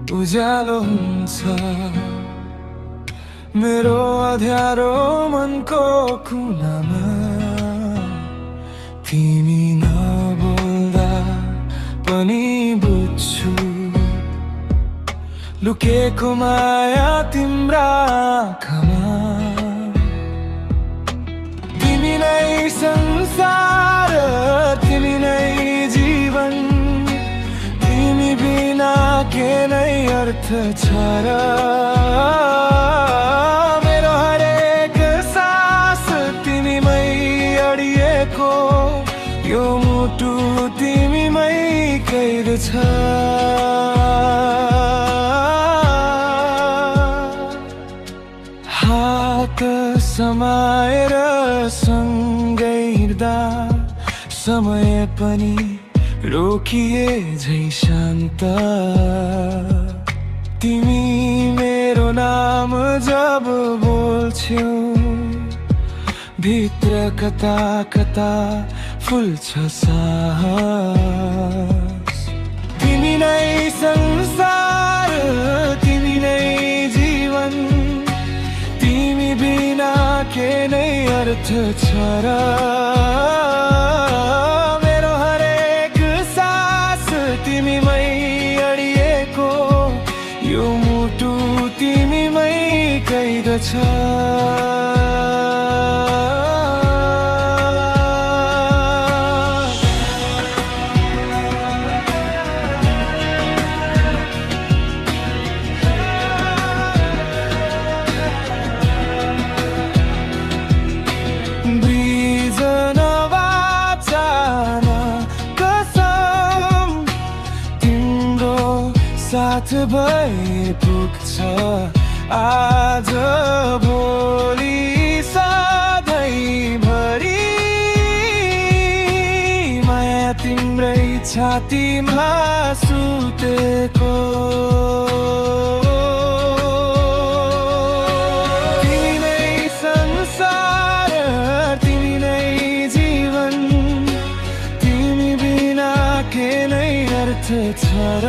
उज्यालो हुन्छ मेरो अँध्यारो मनको कुनामा। तिमी नबोल्दा पनि बुझ्छु लुकेको माया तिम्रा आँखामा। तिमी नै संसार, तिमी नै जीवन, तिमी बिना के नै अर्थ छ र। मेरो हरेक सास तिमीमै अडिएको, यो मुटु तिमीमै कैद छ। हात समाएर सँगै हिँड्दा समय पनि रोकिए झै शान्त। तिमी मेरो नाम जब बोल्छौ भित्र कता कता फुल्छ साहस। तिमी नै संसार, तिमी नै जीवन, तिमी बिना के नै अर्थ छ र। मेरो हरेक सास तिमीमै अडिएको, यो मुटु तिमीमै कैद छ। साथ भए पुग्छ आज भोलि सधैँभरि। माया तिम्रै छातीमा सुतेको, तिमी नै संसार, तिमी नै जीवन, तिमी बिना के नै अर्थ छ र।